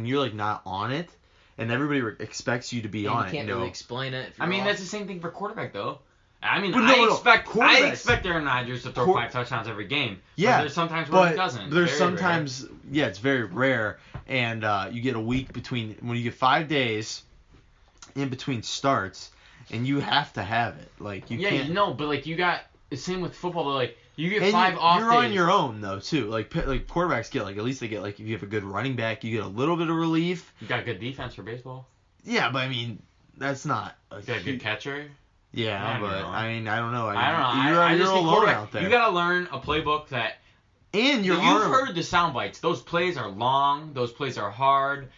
you're not on it, and everybody expects you to be on you can't it. really explain it. If I you're mean, off. that's the same thing for quarterback, though. I mean, But I quarterbacks- expect Aaron Rodgers to throw 5 touchdowns every game. Yeah, But there's sometimes where but he doesn't. there's Very sometimes, it's very rare, and you get a week between when you get 5 days in between starts, and you have to have it. Like you can't. But you got the same with football. Though, you get And 5 off you're days. on your own though too. Like quarterbacks get at least they get if you have a good running back, you get a little bit of relief. You got good defense for baseball. Yeah, but I mean that's not. You got a good catcher. Yeah, I don't but know. I mean I don't know. I don't know. I You're just think alone quarterback, out there. you got to learn a playbook that. And your You've arm. heard the sound bites. Those plays are long. Those plays are hard.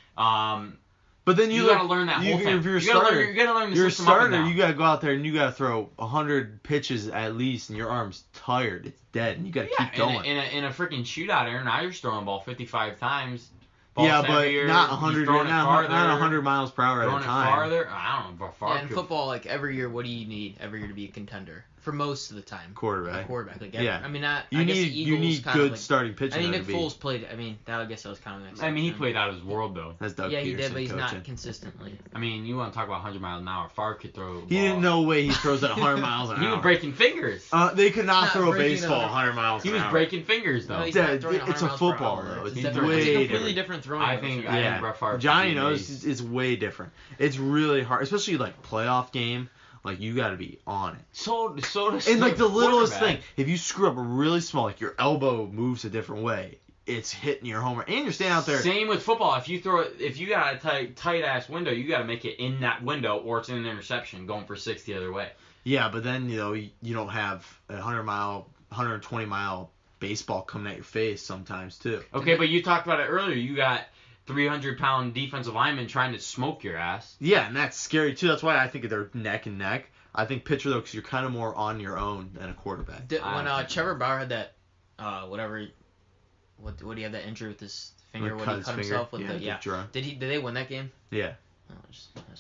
But then you got to learn that whole thing. If you're a You gotta starter, learn- you gotta learn the you're a system up and starter. down. You got to go out there and you got to throw 100 pitches at least, and your arm's tired. It's dead, and you got to keep going. In a freaking shootout, Aaron Rodgers throwing the ball 55 times. Ball's Yeah, but heavier, not he's 100. throwing it Not farther, 100 miles per hour at throwing a it time. farther. I don't know. Far Yeah, in football, every year, what do you need every year to be a contender? For most of the time. Quarterback. A quarterback. Yeah. I mean, I You guess the need Eagles kind good of like, starting pitching. I mean, though, Nick to be. Foles played. I mean, I guess that was kind of an I mean, he exception. played out of his world, though. That's Doug Yeah, he Peterson did, but he's coaching. not consistently. I mean, you want to talk about 100 miles an hour. Favre could throw. He didn't know way he throws at 100 miles an hour. He was breaking fingers. They could not Not throw a breaking baseball 100 100 miles He an was hour. breaking fingers, though. No, he's Yeah, not throwing it's 100 a miles per football, hour. though. It's It's way a completely different. different throwing I motion. think Yeah, Brett Favre Johnny should be knows amazed. it's way different. It's really hard, especially playoff game. You got to be on it. So does And the littlest quarterback. thing, if you screw up really small, your elbow moves a different way, it's hitting your homer, and you're standing out there. Same with football. If you got a tight ass window, you got to make it in that window, or it's an interception going for 6 the other way. Yeah, but then you don't have a 120 mile baseball coming at your face sometimes too. Okay, but you talked about it earlier. You got 300-pound defensive linemen trying to smoke your ass. Yeah, and that's scary too. That's why I think they're neck and neck. I think pitcher though, because you're kind of more on your own than a quarterback. When Trevor Bauer had that, what do you have that injury with his finger? Like What he cut himself with? Yeah, Did they win that game? Yeah. Oh,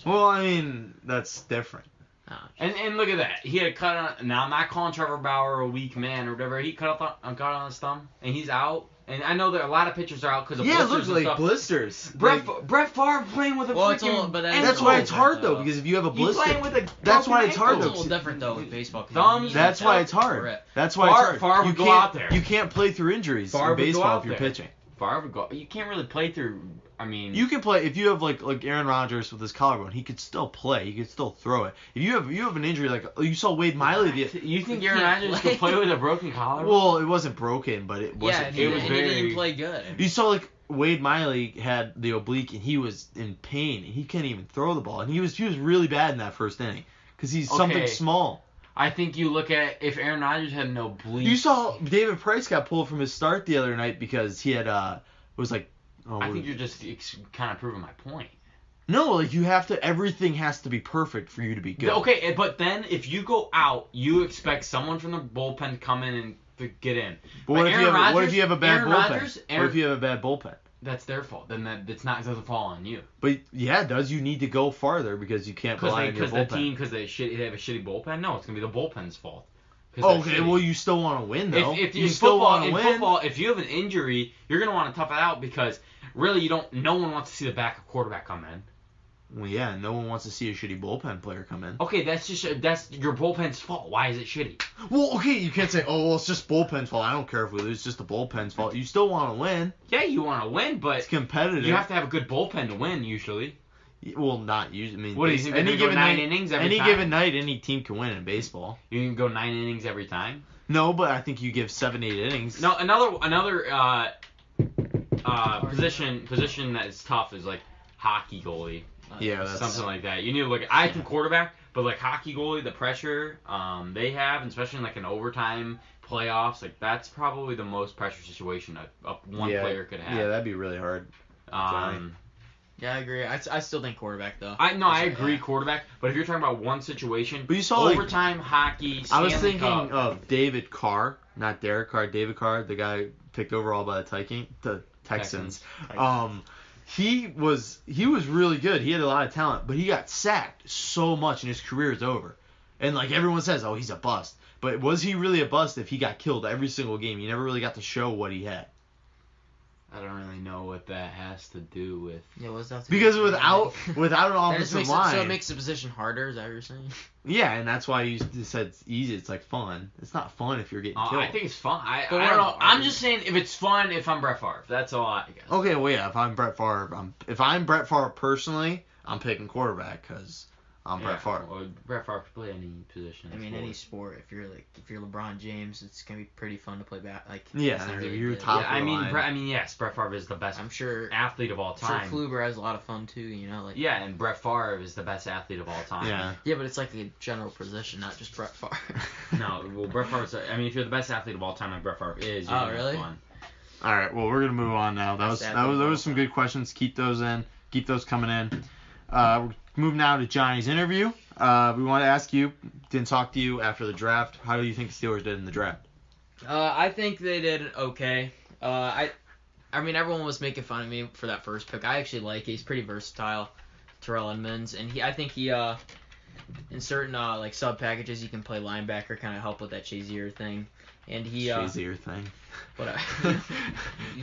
Well, I mean, that's different. Oh, And look at that. He had cut on. Now I'm not calling Trevor Bauer a weak man or whatever. He cut on his thumb and he's out. And I know that a lot of pitchers are out because of blisters. Yeah, it looks like stuff. blisters. Brett Favre playing with a freaking that's why it's hard though, because if you have a blister, playing with a that's why it's hard It's a though. little different though with baseball. Thumbs. That's why it's hard. That's why it's hard. Favre would go out there. You can't play through injuries Favre in baseball if would you're go out pitching. Favre would go. You can't really play through. I mean, You can play if you have like Aaron Rodgers with his collarbone. He could still play. He could still throw it. If you have an injury like you saw Wade Miley. You think Aaron Rodgers could play with a broken collarbone? Well, it wasn't broken, but it wasn't. Yeah, it was he very. didn't even play good. You saw like Wade Miley had the oblique and he was in pain. He couldn't even throw the ball, and he was really bad in that first inning because he's something small. I think you look at if Aaron Rodgers had an oblique. You saw David Price got pulled from his start the other night because he had was like. I think you're just kind of proving my point. No, like everything has to be perfect for you to be good. Okay, but then if you go out, you expect someone from the bullpen to come in and to get in. But what if you have a bad bullpen? What if you have a bad bullpen? That's their fault. Then it doesn't fall on you. But yeah, it does. You need to go farther because you can't rely on your bullpen. Because they have a shitty bullpen. No, it's gonna be the bullpen's fault. Okay, well you still want to win though. If you still want to win. Football, if you have an injury, you're gonna want to tough it out because really no one wants to see the backup quarterback come in. Well, yeah, no one wants to see a shitty bullpen player come in. Okay, that's your bullpen's fault. Why is it shitty? Well, okay, you can't say, oh, well, it's just bullpen's fault. I don't care if we lose. It's just the bullpen's fault. You still want to win. Yeah, you want to win, but it's competitive. You have to have a good bullpen to win usually. Well, not usually. I mean, what do you think? Any given nine innings every time? Any given night, any team can win in baseball. You can go 9 innings every time. No, but I think you give 7, 8 innings. No, another position that is tough is like hockey goalie. Yeah, that's something like that. You need to look at. I think quarterback, but like hockey goalie, the pressure they have, and especially in like an overtime playoffs, like that's probably the most pressure situation one player could have. Yeah, that'd be really hard. Yeah, I agree. I still think quarterback though. I agree quarterback, but if you're talking about one situation, but you saw overtime hockey. I was thinking of David Carr, not Derek Carr. David Carr, the guy picked overall by the Texans. He was really good. He had a lot of talent, but he got sacked so much and his career is over. And like everyone says, oh, he's a bust. But was he really a bust if he got killed every single game? You never really got to show what he had. I don't really know what that has to do with. Yeah, what's that? Because without an offensive line, so it makes the position harder. Is that what you're saying? Yeah, and that's why you said it's easy. It's like fun. It's not fun if you're getting killed. I think it's fun. I don't know. I'm just saying if it's fun if I'm Brett Favre. That's all I guess. Okay, well yeah, if I'm Brett Favre personally, I'm picking quarterback because I'm Brett Favre. Well, Brett Favre can play any position. I mean, any sport. If you're LeBron James, it's gonna be pretty fun to play back. Like really you're top. Yeah, yes, Brett Favre is the best. I'm sure athlete of all time. Sure, Kluber has a lot of fun too. Like. Yeah, and Brett Favre is the best athlete of all time. Yeah. Yeah, but it's like a general position, not just Brett Favre. No, well, Brett Favre's. If you're the best athlete of all time, like Brett Favre is, you're gonna have fun. All right, well, we're gonna move on now. That was some good questions. Keep those coming in. We're moving now to Johnny's interview. We want to ask you, didn't talk to you after the draft. How do you think the Steelers did in the draft? I think they did okay. I mean, everyone was making fun of me for that first pick. I actually like it. He's pretty versatile, Terrell Edmunds, and I think he in certain like sub packages he can play linebacker, kind of help with that Shazier thing. And he Shazier thing. Whatever.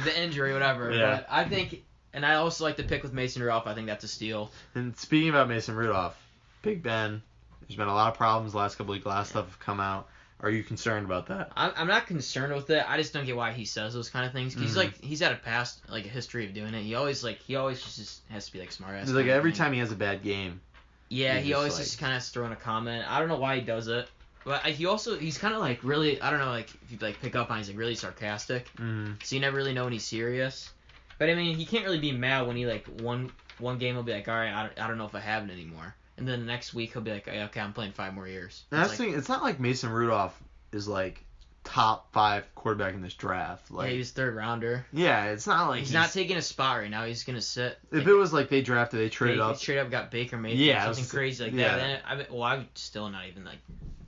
The injury, whatever. Yeah. But I think. And I also like the pick with Mason Rudolph. I think that's a steal. And speaking about Mason Rudolph, Big Ben, there's been a lot of problems the last couple of weeks. A lot of stuff have come out. Are you concerned about that? I'm not concerned with it. I just don't get why he says those kind of things. Cause he's had a history of doing it. He always just has to be like smart ass. It's like every time he has a bad game. Yeah, he always just kind of throwing a comment. I don't know why he does it. But he's kind of like really, I don't know, like if you like pick up on, he's like really sarcastic. Mm-hmm. So you never really know when he's serious. But I mean, he can't really be mad when he like one game he'll be like, all right, I don't know if I have it anymore, and then the next week he'll be like, okay, I'm playing 5 more years. It's not like Mason Rudolph is like top 5 quarterback in this draft. Like, yeah, he's 3rd rounder. Yeah, it's not like he's not taking a spot right now. He's gonna sit. If it was like they traded up, got Baker Mayfield, something crazy like that. Then I would still not even like.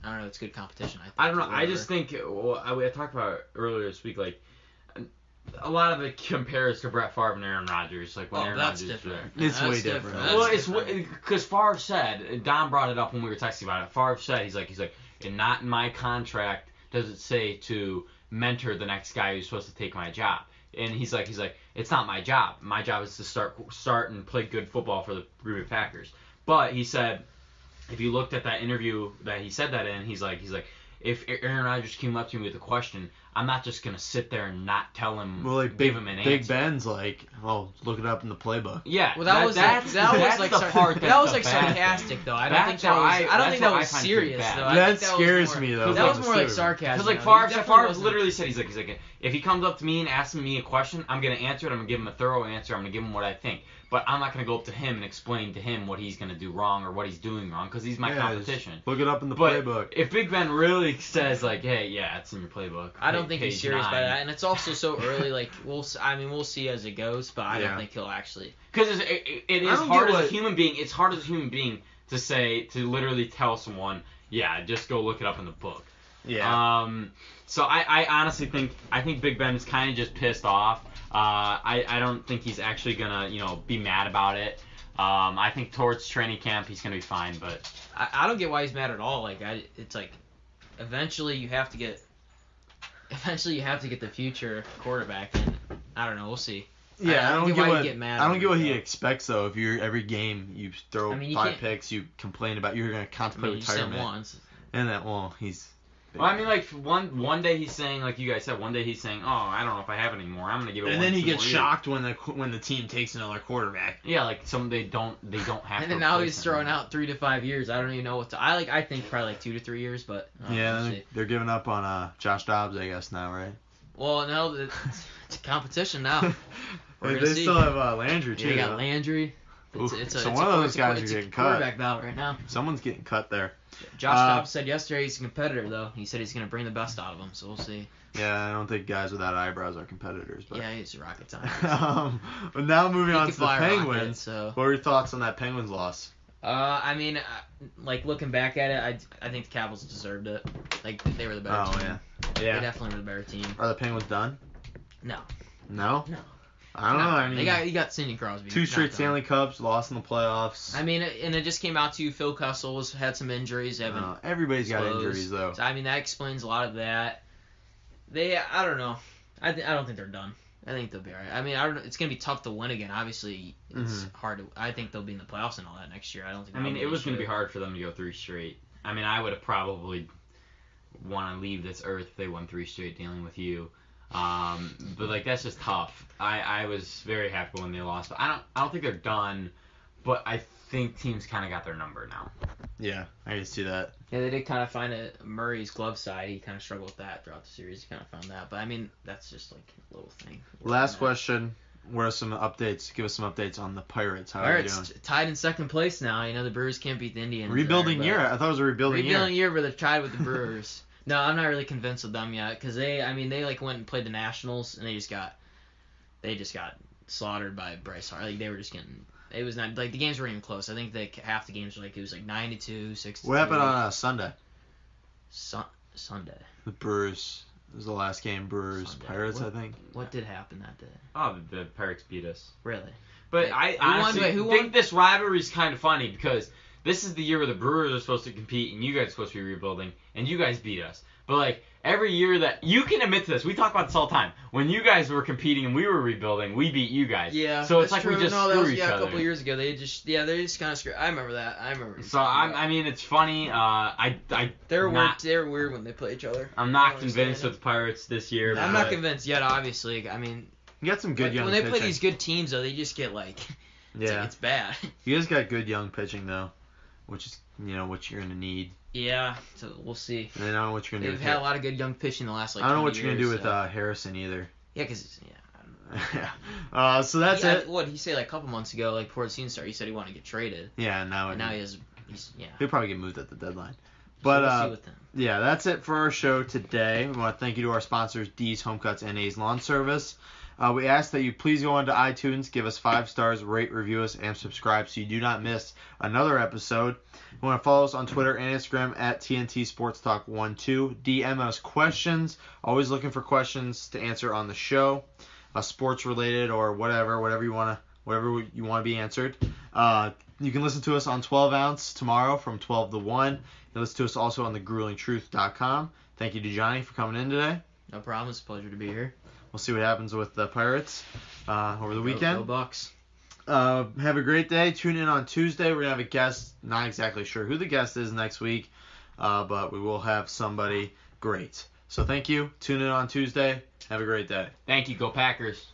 I don't know. It's good competition. I don't know. I just think I talked about it earlier this week. Like, a lot of it compares to Brett Favre and Aaron Rodgers. Like when Aaron that's Rodgers was different. there. It's way different. Well, it's because Favre said, and Don brought it up when we were texting about it. Favre said, he's like, and not in my contract does it say to mentor the next guy who's supposed to take my job. And he's like, it's not my job. My job is to start and play good football for the Green Bay Packers. But he said, if you looked at that interview that he said that in, he's like, if Aaron Rodgers came up to me with a question, I'm not just gonna sit there and not tell him. Well, like give him an Big answer. Ben's like, well, look it up in the playbook. Yeah. Well, that's the part that was like bad sarcastic though. I don't That's think that was. why I don't think that was I find serious bad. though. I That think scares was more, me though. That was more like Because sarcasm. Because like though. He definitely Favre wasn't- literally said, he's like, if he comes up to me and asks me a question, I'm gonna answer it. I'm gonna give him a thorough answer. I'm gonna give him what I think. But I'm not gonna go up to him and explain to him what he's gonna do wrong or what he's doing wrong because he's my competition. Look it up in the But playbook. if Big Ben really says like, hey, yeah, it's in your playbook. I don't think he's page serious 9. by that, and it's also so early. Like we'll see as it goes, but I Yeah. don't think he'll actually. Because it is I don't hard get as a what- human being. It's hard as a human being to literally tell someone, yeah, just go look it up in the book. Yeah. So I honestly think Big Ben is kind of just pissed off. I don't think he's actually gonna be mad about it. I think towards training camp he's gonna be fine, but I don't get why he's mad at all. Like it's like, eventually you have to get the future quarterback, and I don't know. We'll see. Yeah, I don't get why what you get mad I don't over get what it, he though. expects though. If you're every game you throw I mean, you 5 can't- picks, you complain about you're gonna I contemplate mean, you sent retirement. once. And that he's. well, I mean, like one day he's saying, like you guys said, one day he's saying, oh, I don't know if I have it anymore. I'm gonna give it. And then he 2 gets more years. shocked when the team takes another quarterback. Yeah, like they don't have. And to then now replace he's him. throwing out 3 to 5 years. I don't even know what to. I think probably like 2 to 3 years, but Yeah, we'll and see. they're giving up on Josh Dobbs, I guess now, right? Well, no, it's a competition now. We're They gonna see. still have Landry too. Yeah, you got though. Landry. Oof, It's so a, one of those it's a- guys it's are a getting cut. quarterback battle right now. Someone's getting cut there. Josh Dobbs said yesterday he's a competitor, though. He said he's going to bring the best out of him, so we'll see. Yeah, I don't think guys without eyebrows are competitors. But Yeah, he's a rocket scientist. but now moving He on can to the fly a rocket, Penguins. so. What are your thoughts on that Penguins loss? I mean, like looking back at it, I think the Capitals deserved it. Like they were the better Oh team. They definitely were the better team. Are the Penguins done? No. No. No. I don't know. I mean, you got Sidney Crosby. 2 straight Not done. Stanley Cups, lost in the playoffs. I mean, and it just came out to Phil Kessel had some injuries. Everybody's got exposed. injuries though. So, I mean, that explains a lot of that. I don't know. I don't think they're done. I think they'll be alright. I mean, it's gonna be tough to win again. Obviously, it's hard to. I think they'll be in the playoffs and all that next year. I don't think. I mean, it was going to be hard for them to go 3 straight. I mean, I would have probably want to leave this earth if they won 3 straight dealing with you. But like that's just tough. I was very happy when they lost. But I don't think they're done. But I think teams kind of got their number now. Yeah, I can see that. Yeah, they did kind of find Murray's glove side. He kind of struggled with that throughout the series. He kind of found that. But I mean, that's just like a little thing. Last question. What are some updates? Give us some updates on the Pirates. How are they doing? Pirates tied in second place now. You know, the Brewers can't beat the Indians. Rebuilding year. I thought it was a rebuilding year. Rebuilding year, but they're tied with the Brewers. No, I'm not really convinced with them yet because they like went and played the Nationals and they just got slaughtered by Bryce Harper. Like they were just getting. It was not like the games weren't even close. I think half the games were like it was like 9-2, 6-2. What happened on Sunday? Sunday. The Brewers. It was the last game. Brewers Sunday. Pirates, I think. What did happen that day? Oh, the Pirates beat us. Really? But Wait, I who won? honestly Wait, who think won? this rivalry is kind of funny because this is the year where the Brewers are supposed to compete and you guys are supposed to be rebuilding and you guys beat us. But like every year that you can admit to this, we talk about this all the time. When you guys were competing and we were rebuilding, we beat you guys. Yeah. So it's that's like we true. just no, that screw was, each a other. couple years ago. They just kind of screwed. I remember that. So I mean, it's funny. They're not- weird. They're weird when they play each other. I'm I not don't convinced understand with the Pirates this year. I'm but- not convinced yet. Obviously, I mean, You got some good like, young when they pitching. play these good teams though, they just get like, Yeah. it's bad. You guys got good young pitching though, which is what you're gonna need. Yeah, so we'll see. And then I don't know what you're gonna They've do. had a lot of good young pitching the last like. I don't know 20 what you're gonna do years, with Harrison either. Yeah, because I don't know. Yeah. So that's it. What did he say like a couple months ago, like before the season started? He said he wanted to get traded. Yeah. Now And now he's yeah. he'll probably get moved at the deadline. So But we'll see with him. yeah, that's it for our show today. We want to thank you to our sponsors, D's Home Cuts and A's Lawn Service. We ask that you please go onto iTunes, give us 5 stars, rate, review us, and subscribe so you do not miss another episode. You want to follow us on Twitter and Instagram at t-tsportstalk12. DM us questions. Always looking for questions to answer on the show. sports related or whatever you want to be answered. You can listen to us on 12 ounce tomorrow from 12 to 1. You can listen to us also on thegruelingtruth.com. Thank you to Johnny for coming in today. No problem. It's a pleasure to be here. We'll see what happens with the Pirates over the weekend. Go Bucks. Have a great day. Tune in on Tuesday. We're going to have a guest. Not exactly sure who the guest is next week, but we will have somebody great. So thank you. Tune in on Tuesday. Have a great day. Thank you. Go Packers.